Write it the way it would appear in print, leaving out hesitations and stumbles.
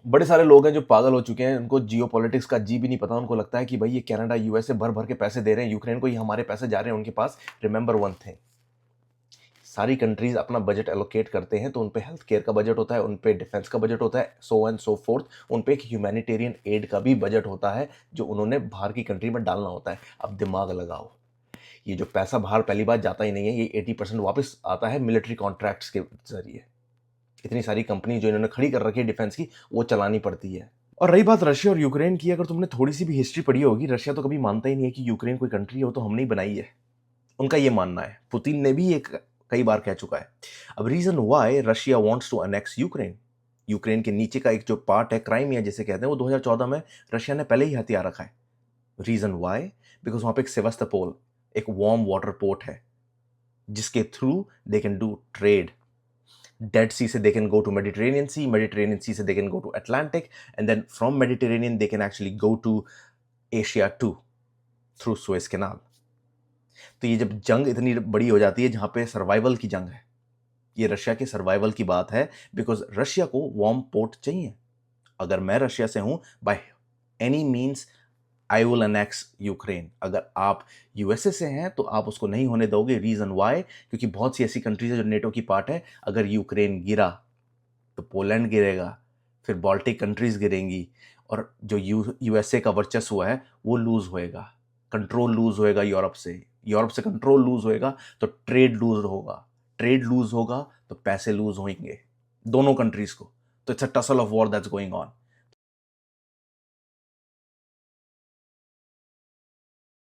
बड़े सारे लोग हैं जो पागल हो चुके हैं, उनको जियो पॉलिटिक्स का जी भी नहीं पता। उनको लगता है कि भाई ये कनाडा यूएसए भर भर के पैसे दे रहे हैं यूक्रेन को, ये हमारे पैसे जा रहे हैं उनके पास। रिमेंबर वन थिंग, सारी कंट्रीज अपना बजट एलोकेट करते हैं तो उन पे हेल्थ केयर का बजट होता है, उन पे डिफेंस का बजट होता है, सो एंड सो फोर्थ। उन पे एक ह्यूमैनिटेरियन एड का भी बजट होता है जो उन्होंने बाहर की कंट्री में डालना होता है। अब दिमाग लगाओ, ये जो पैसा बाहर पहली बात जाता ही नहीं है, ये 80% वापस आता है मिलिट्री कॉन्ट्रैक्ट्स के जरिए। इतनी सारी कंपनी जो इन्होंने खड़ी कर रखी है डिफेंस की, वो चलानी पड़ती है। और रही बात रशिया और यूक्रेन की, अगर तुमने थोड़ी सी भी हिस्ट्री पढ़ी होगी, रशिया तो कभी मानता ही नहीं है कि यूक्रेन कोई कंट्री है, वो तो हमने ही बनाई है। उनका ये मानना है, पुतिन ने भी एक कई बार कह चुका है। अब reason why Russia wants to annex Ukraine, Ukraine के नीचे का एक जो पार्ट है क्राइमिया जिसे कहते हैं, वो 2014 में रशिया ने पहले ही हथिया रखा है। रीजन व्हाई, बिकॉज वहां पे एक सेवास्तोपोल, एक वार्म वाटर पोर्ट है जिसके through they can do trade. Dead Sea से they can go to Mediterranean Sea, Mediterranean Sea से they can go to Atlantic, and then from Mediterranean they can actually go to Asia to through Suez Canal. तो ये जब जंग इतनी बड़ी हो जाती है जहां पे सर्वाइवल की जंग है, ये रशिया के सर्वाइवल की बात है, बिकॉज रशिया को वार्म पोर्ट चाहिए। अगर मैं रशिया से हूं, by any means I will annex Ukraine. अगर आप यूएसए से हैं तो आप उसको नहीं होने दोगे। रीजन वाई, क्योंकि बहुत सी ऐसी कंट्रीज है जो नेटो की पार्ट है। अगर यूक्रेन गिरा तो पोलैंड गिरेगा, फिर बाल्टिक कंट्रीज गिरेंगी, और जो यूएसए का वर्चस्व है वो लूज होएगा, कंट्रोल लूज होएगा यूरोप से। यूरोप से कंट्रोल लूज होएगा तो ट्रेड लूज होगा, ट्रेड लूज होगा तो पैसे लूज होंगे दोनों कंट्रीज को। तो it's a tussle of war that's going on.